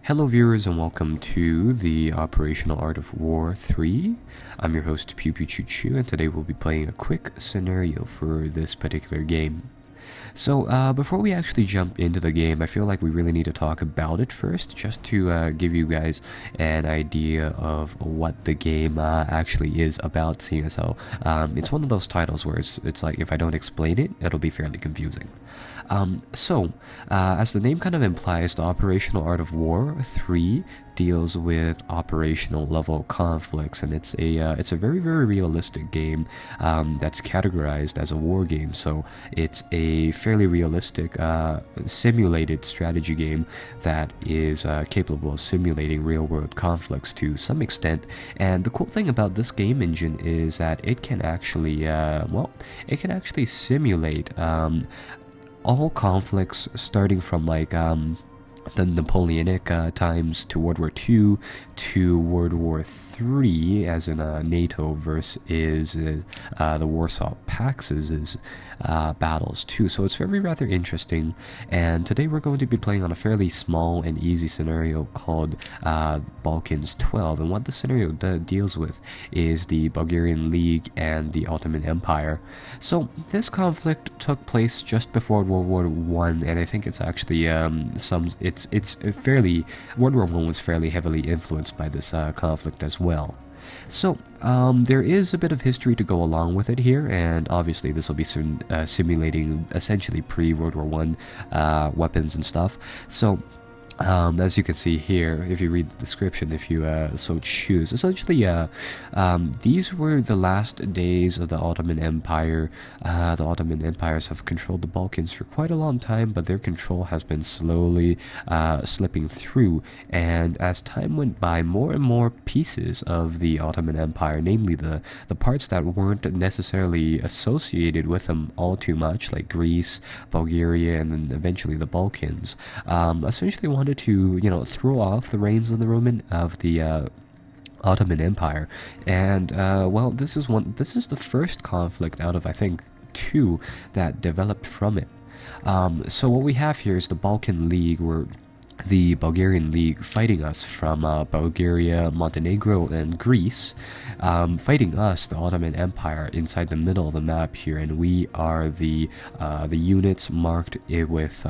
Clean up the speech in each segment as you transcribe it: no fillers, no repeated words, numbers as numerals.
Hello viewers and welcome to the Operational Art of War 3. I'm your host Pew Pew Choo Choo, and today we'll be playing a quick scenario for this particular game. So before we actually jump into the game, I feel like we really need to talk about it first, just to give you guys an idea of what the game actually is about, seeing as how it's one of those titles where it's like if I don't explain it, it'll be fairly confusing. As the name kind of implies, the Operational Art of War 3 deals with operational level conflicts, and it's a very, very realistic game that's categorized as a war game. So it's a fairly realistic simulated strategy game that is capable of simulating real-world conflicts to some extent. And the cool thing about this game engine is that it can actually simulate all conflicts, starting from like the Napoleonic times to World War II to World War III, as in NATO versus the Warsaw Pax's battles too. So it's very rather interesting. And today we're going to be playing on a fairly small and easy scenario called Balkans 12. And what the scenario deals with is the Bulgarian League and the Ottoman Empire. So this conflict took place just before World War One, and I think it's actually World War One was fairly heavily influenced by this conflict as well. So there is a bit of history to go along with it here, and obviously this will be simulating essentially pre-World War One weapons and stuff. So as you can see here, if you read the description, if you so choose, essentially these were the last days of the Ottoman Empire. The Ottoman empires have controlled the Balkans for quite a long time, but their control has been slowly slipping through, and as time went by, more and more pieces of the Ottoman Empire, namely the parts that weren't necessarily associated with them all too much, like Greece, Bulgaria, and then eventually the Balkans, essentially wanted to, throw off the reins of the Ottoman Empire. And this is the first conflict out of, I think, two that developed from it. So what we have here is the Balkan League, where the Bulgarian League fighting us from Bulgaria, Montenegro, and Greece, fighting us, the Ottoman Empire, inside the middle of the map here, and we are the units marked with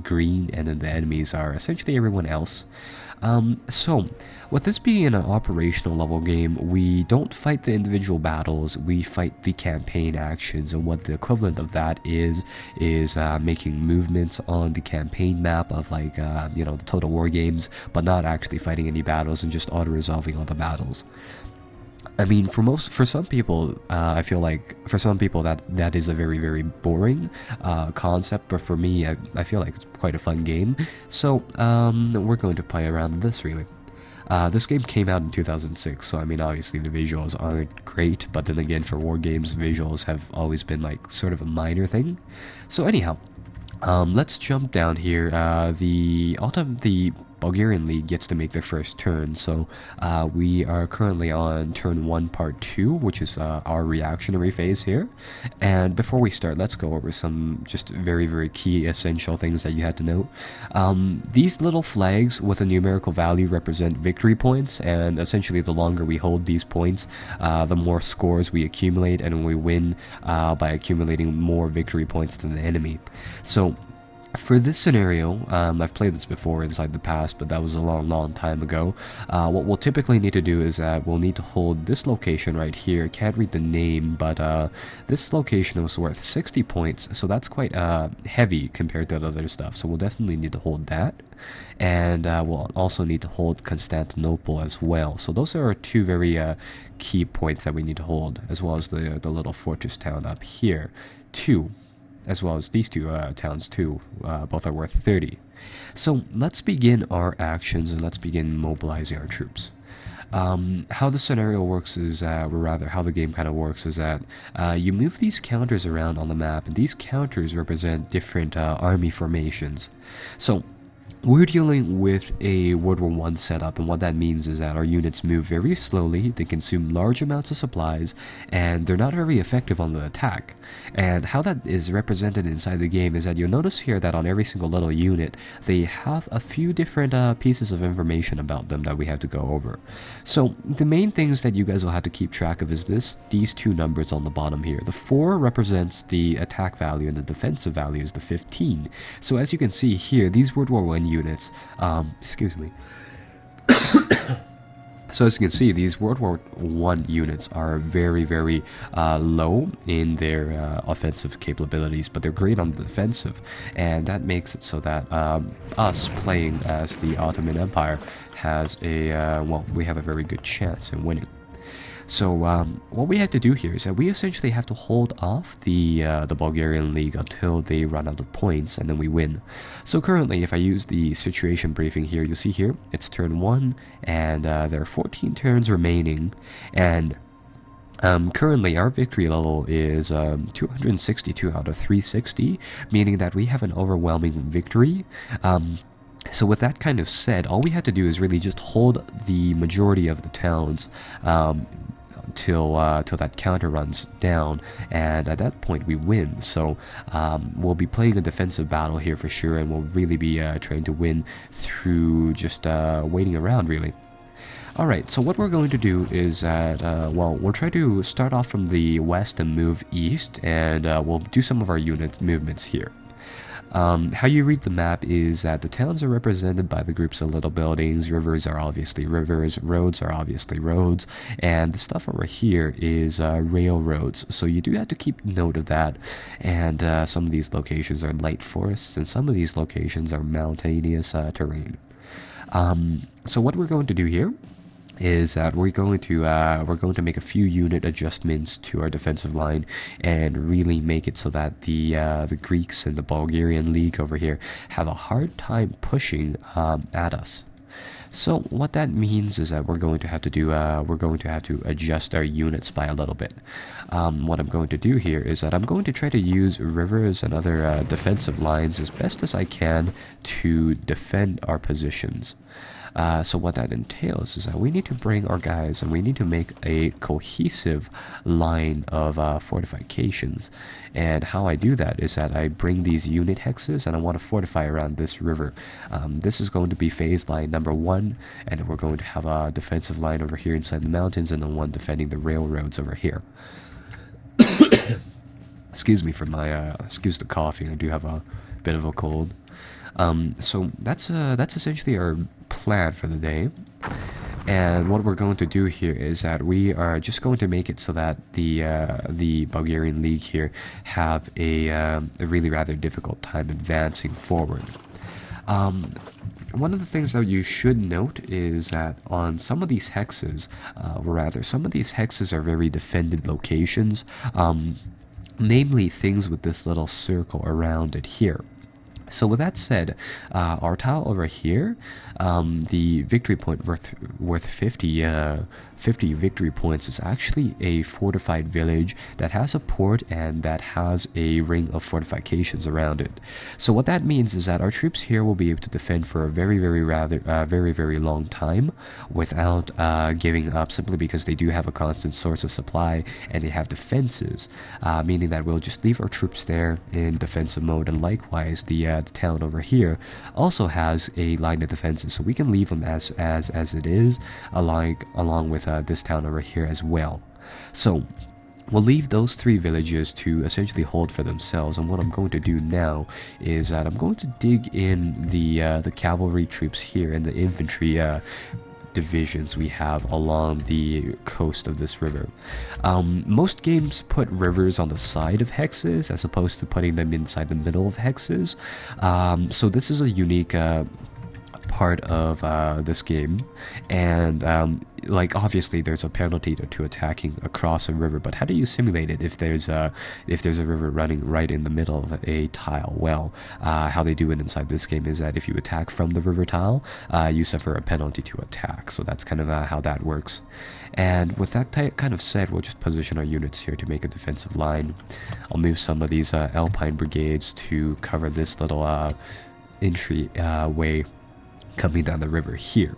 green, and then the enemies are essentially everyone else. So, with this being an operational level game, we don't fight the individual battles, we fight the campaign actions, and what the equivalent of that is making movements on the campaign map of the Total War games, but not actually fighting any battles and just auto-resolving all the battles. I mean, for some people, I feel like for some people that is a very, very boring concept, but for me, I feel like it's quite a fun game. So we're going to play around with this, really. This game came out in 2006, so I mean, obviously the visuals aren't great, but then again, for war games, visuals have always been like sort of a minor thing. So anyhow, let's jump down here. The Bulgarian League gets to make their first turn, so we are currently on turn 1 part 2, which is our reactionary phase here. And before we start, let's go over some just very, very key essential things that you had to note. These little flags with a numerical value represent victory points, and essentially the longer we hold these points, the more scores we accumulate, and we win by accumulating more victory points than the enemy. So for this scenario, I've played this before inside the past, but that was a long, long time ago. What we'll typically need to do is we'll need to hold this location right here. Can't read the name, but this location was worth 60 points, so that's quite heavy compared to the other stuff. So we'll definitely need to hold that. And we'll also need to hold Constantinople as well. So those are our two very key points that we need to hold, as well as the little fortress town up here, too. As well as these two towns too, both are worth 30. So let's begin our actions, and let's begin mobilizing our troops. How the scenario works is, or rather how the game kind of works is that you move these counters around on the map, and these counters represent different army formations. So we're dealing with a World War I setup, and what that means is that our units move very slowly, they consume large amounts of supplies, and they're not very effective on the attack. And how that is represented inside the game is that you'll notice here that on every single little unit, they have a few different pieces of information about them that we have to go over. So the main things that you guys will have to keep track of is these two numbers on the bottom here. The 4 represents the attack value, and the defensive value is the 15. So as you can see here, these World War I units, excuse me. So as you can see, these World War I units are very, very low in their offensive capabilities, but they're great on the defensive, and that makes it so that us playing as the Ottoman Empire has we have a very good chance in winning. So what we have to do here is that we essentially have to hold off the Bulgarian League until they run out of points, and then we win. So currently, if I use the situation briefing here, you'll see here, it's turn 1, and there are 14 turns remaining, and currently our victory level is 262 out of 360, meaning that we have an overwhelming victory. So with that kind of said, all we had to do is really just hold the majority of the towns till that counter runs down, and at that point we win. So we'll be playing a defensive battle here for sure, and we'll really be trying to win through just waiting around, really. Alright, so what we're going to do is that, we'll try to start off from the west and move east, and we'll do some of our unit movements here. How you read the map is that the towns are represented by the groups of little buildings, rivers are obviously rivers, roads are obviously roads, and the stuff over here is railroads. So you do have to keep note of that, and some of these locations are light forests, and some of these locations are mountainous terrain. So what we're going to do here is that we're going to make a few unit adjustments to our defensive line and really make it so that the Greeks and the Bulgarian League over here have a hard time pushing at us. So what that means is that we're going to have to adjust our units by a little bit. What I'm going to do here is that I'm going to try to use rivers and other defensive lines as best as I can to defend our positions. So what that entails is that we need to bring our guys and we need to make a cohesive line of fortifications. And how I do that is that I bring these unit hexes and I want to fortify around this river. This is going to be phase line number 1, and we're going to have a defensive line over here inside the mountains and the one defending the railroads over here. Excuse me for my, excuse the coughing, I do have a bit of a cold. So that's essentially our plan for the day. And what we're going to do here is that we are just going to make it so that the Bulgarian League here have a really rather difficult time advancing forward. One of the things that you should note is that on some of these hexes, some of these hexes are very defended locations, namely things with this little circle around it here. So with that said, our tile over here, the victory point worth 50 victory points is actually a fortified village that has a port and that has a ring of fortifications around it. So what that means is that our troops here will be able to defend for a very long time without giving up, simply because they do have a constant source of supply and they have defenses, meaning that we'll just leave our troops there in defensive mode. And likewise, the town over here also has a line of defenses, so we can leave them as it is, along with this town over here as well. So we'll leave those 3 villages to essentially hold for themselves, and what I'm going to do now is that I'm going to dig in the cavalry troops here and the infantry divisions we have along the coast of this river. Most games put rivers on the side of hexes as opposed to putting them inside the middle of hexes, so this is a unique part of this game, and obviously there's a penalty to attacking across a river, but how do you simulate it if there's a river running right in the middle of a tile? Well, how they do it inside this game is that if you attack from the river tile, you suffer a penalty to attack, so that's kind of how that works. And with that kind of said, we'll just position our units here to make a defensive line. I'll move some of these Alpine brigades to cover this little entry way coming down the river here.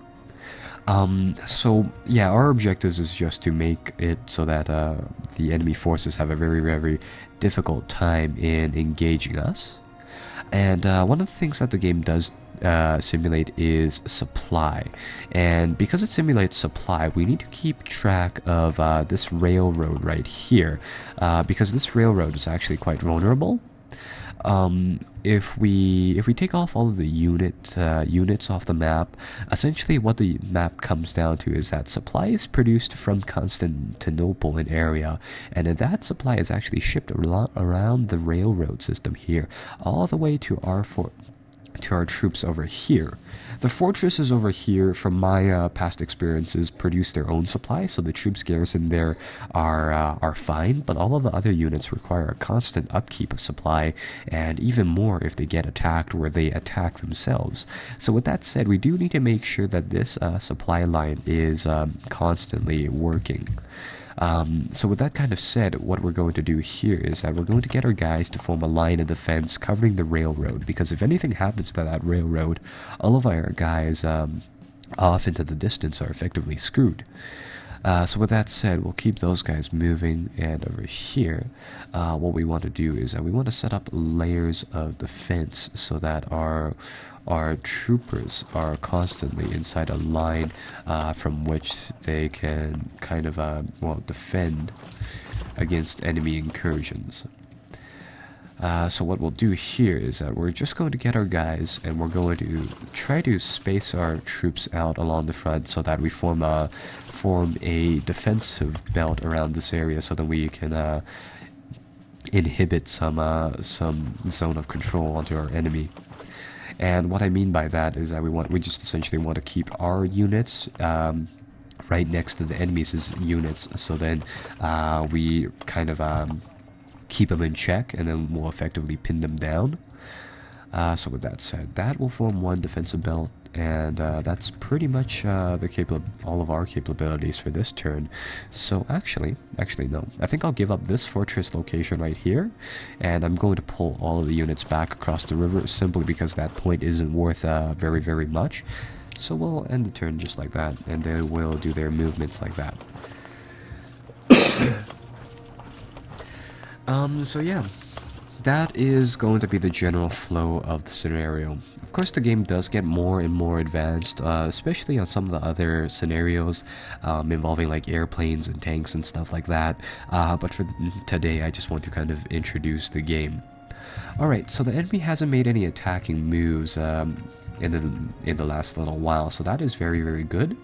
So yeah, our objectives is just to make it so that the enemy forces have a very, very difficult time in engaging us. And one of the things that the game does simulate is supply. And because it simulates supply, we need to keep track of this railroad right here, because this railroad is actually quite vulnerable. If we take off all of the units off the map, essentially what the map comes down to is that supply is produced from Constantinople in area, and then that supply is actually shipped around the railroad system here, all the way to our troops over here. The fortresses over here, from my past experiences, produce their own supply, so the troops garrisoned there are fine, but all of the other units require a constant upkeep of supply, and even more if they get attacked or they attack themselves. So with that said, we do need to make sure that this supply line is constantly working. So with that kind of said, what we're going to do here is that we're going to get our guys to form a line of defense covering the railroad, because if anything happens to that railroad, all of our guys off into the distance are effectively screwed. So with that said, we'll keep those guys moving, and over here, what we want to do is that we want to set up layers of defense so that our troopers are constantly inside a line from which they can kind of defend against enemy incursions. So what we'll do here is that we're just going to get our guys, and we're going to try to space our troops out along the front so that we form a defensive belt around this area, so that we can inhibit some zone of control onto our enemy. And what I mean by that is that we just essentially want to keep our units right next to the enemy's units, so then we kind of keep them in check, and then we'll effectively pin them down. So with that said, that will form one defensive belt, and that's pretty much all of our capabilities for this turn. So actually no, I think I'll give up this fortress location right here, and I'm going to pull all of the units back across the river, simply because that point isn't worth very, very much. So we'll end the turn just like that, and they will do their movements like that. So yeah, that is going to be the general flow of the scenario. Of course, the game does get more and more advanced, especially on some of the other scenarios involving like airplanes and tanks and stuff like that. But for today, I just want to kind of introduce the game. Alright, so the enemy hasn't made any attacking moves in the last little while, so that is very, very good.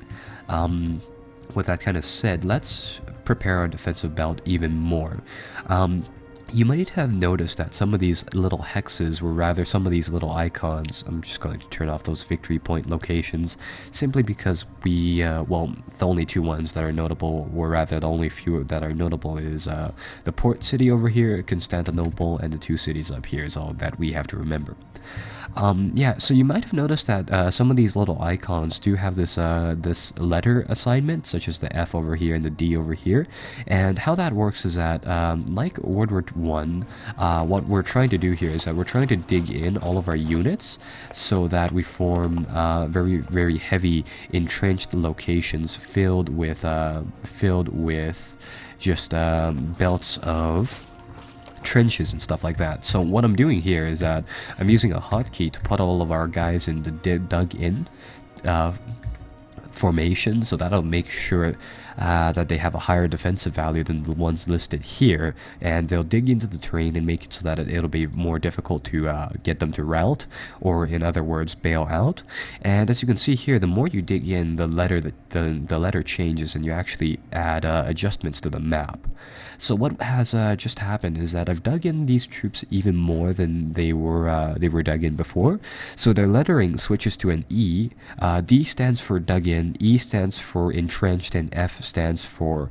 With that kind of said, let's prepare our defensive belt even more. You might have noticed that some of these little hexes were rather some of these little icons. I'm just going to turn off those victory point locations, simply because the only two ones that are notable, or rather the only few that are notable, is the port city over here, Constantinople, and the two cities up here is all that we have to remember. Yeah, so you might have noticed that some of these little icons do have this letter assignment, such as the F over here and the D over here. And how that works is that, like World War I, what we're trying to do here is that we're trying to dig in all of our units so that we form very, very heavy entrenched locations filled with just belts of trenches and stuff like that. So what I'm doing here is that I'm using a hotkey to put all of our guys in the dug in formation, so that'll make sure that they have a higher defensive value than the ones listed here, and they'll dig into the terrain and make it so that it'll be more difficult to get them to rout, or in other words, bail out. And as you can see here, the more you dig in, the letter changes, and you actually add adjustments to the map. So what has just happened is that I've dug in these troops even more than they were dug in before. So their lettering switches to an E. D stands for dug in, E stands for entrenched, and F stands for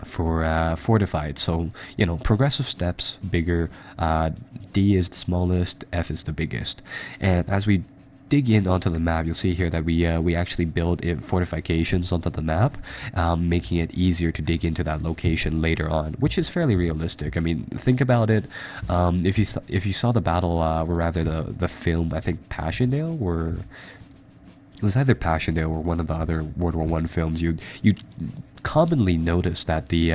fortified. So, you know, progressive steps, bigger. D is the smallest, F is the biggest. And as we dig in onto the map, you'll see here that we actually build fortifications onto the map, making it easier to dig into that location later on, which is fairly realistic. I mean, think about it. If you saw the battle, or rather the film, I think Passchendaele, or it was either Passchendaele or one of the other World War One films, you commonly notice that the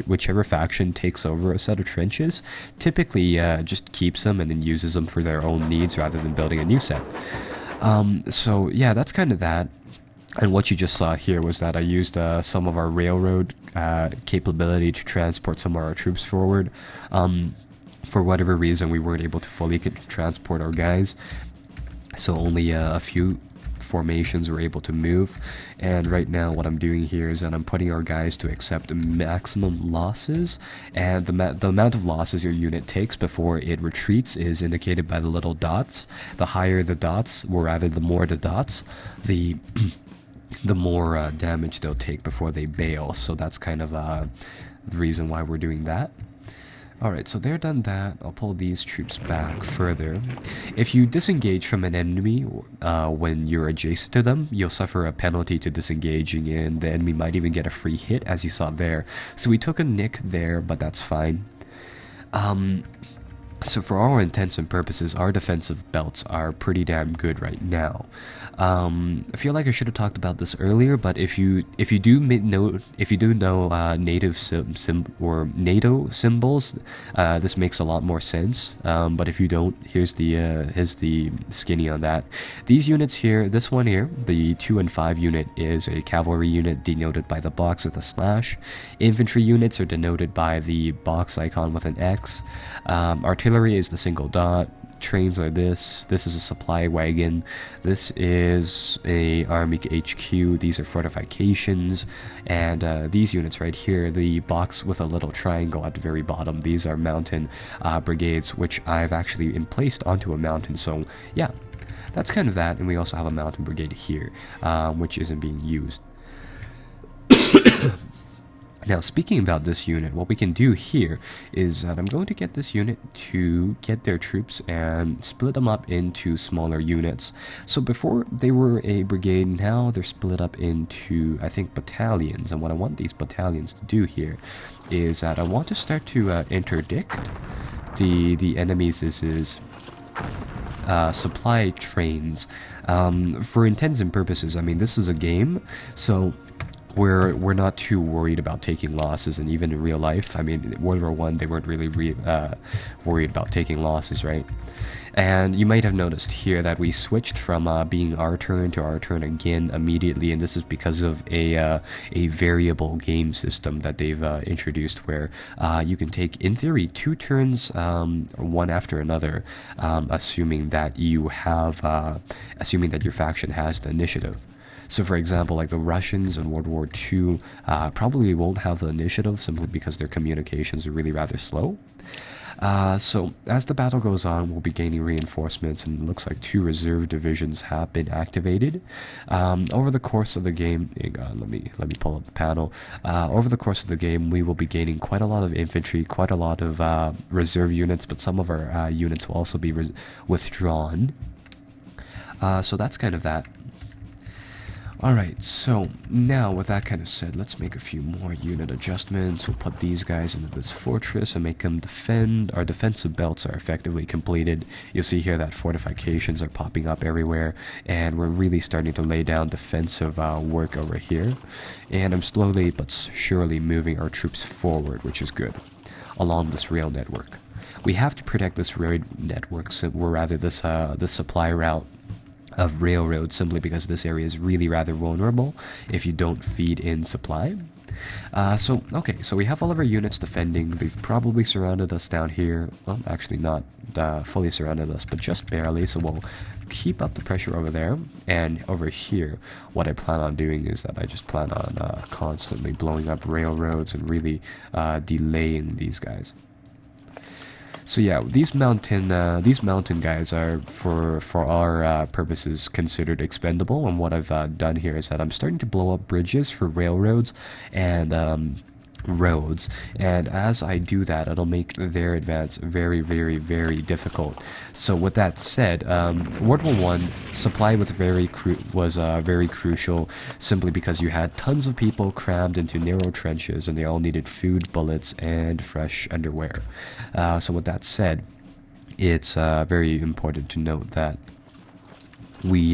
whichever faction takes over a set of trenches typically just keeps them and then uses them for their own needs rather than building a new set. So yeah, that's kind of that. And what you just saw here was that I used some of our railroad capability to transport some of our troops forward. For whatever reason, we weren't able to fully transport our guys, so only a few formations were able to move. And right now what I'm doing here is that I'm putting our guys to accept maximum losses, and the amount of losses your unit takes before it retreats is indicated by the little dots. The higher the dots, or rather the more the dots, the more damage they'll take before they bail. So that's kind of the reason why we're doing that. Alright, so they're done that. I'll pull these troops back further. If you disengage from an enemy when you're adjacent to them, you'll suffer a penalty to disengaging, and the enemy might even get a free hit, as you saw there. So we took a nick there, but that's fine. So for all intents and purposes, our defensive belts are pretty damn good right now. I feel like I should have talked about this earlier, but if you do know native or NATO symbols, this makes a lot more sense. But if you don't, here's the skinny on that. These units here, this one here, the 2 and 5 unit, is a cavalry unit denoted by the box with a slash. Infantry units are denoted by the box icon with an X. Artillery is the single dot. Trains are this is a supply wagon, this is a army HQ, these are fortifications, and these units right here, the box with a little triangle at the very bottom, these are mountain brigades, which I've actually emplaced onto a mountain. So yeah, that's kind of that. And we also have a mountain brigade here, which isn't being used. Now, speaking about this unit, what we can do here is that I'm going to get this unit to get their troops and split them up into smaller units. So before they were a brigade, now they're split up into, I think, battalions. And what I want these battalions to do here is that I want to start to interdict the enemy's supply trains. For intents and purposes, I mean, this is a game, so we're not too worried about taking losses. And even in real life, I mean, World War One, they weren't really worried about taking losses, right? And you might have noticed here that we switched from being our turn to our turn again immediately, and this is because of a variable game system that they've introduced, where you can take, in theory, 2 turns one after another, assuming that your faction has the initiative. So for example, like the Russians in World War II probably won't have the initiative simply because their communications are really rather slow. So as the battle goes on, we'll be gaining reinforcements, and it looks like 2 reserve divisions have been activated. Over the course of the game, let me pull up the panel. Over the course of the game, we will be gaining quite a lot of infantry, quite a lot of reserve units, but some of our units will also be withdrawn. So that's kind of that. Alright, so now with that kind of said, let's make a few more unit adjustments. We'll put these guys into this fortress and make them defend. Our defensive belts are effectively completed. You'll see here that fortifications are popping up everywhere, and we're really starting to lay down defensive work over here. And I'm slowly but surely moving our troops forward, which is good, along this rail network. We have to protect this rail network, or rather this supply route of railroads, simply because this area is really rather vulnerable if you don't feed in supply. So we have all of our units defending. They've probably surrounded us down here. Well, actually not fully surrounded us, but just barely, so we'll keep up the pressure over there. And over here, what I plan on doing is that I just plan on constantly blowing up railroads and really delaying these guys. So yeah, these mountain guys are, for our purposes, considered expendable. And what I've done here is that I'm starting to blow up bridges for railroads, and roads, and as I do that, it'll make their advance very, very, very difficult. So with that said, World War One supply was very crucial, simply because you had tons of people crammed into narrow trenches, and they all needed food, bullets, and fresh underwear. So with that said, it's very important to note that we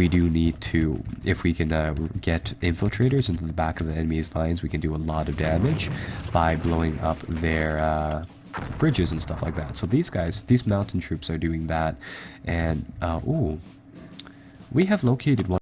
do need to, if we can get infiltrators into the back of the enemy's lines, we can do a lot of damage by blowing up their bridges and stuff like that. So these mountain troops are doing that, and ooh, we have located one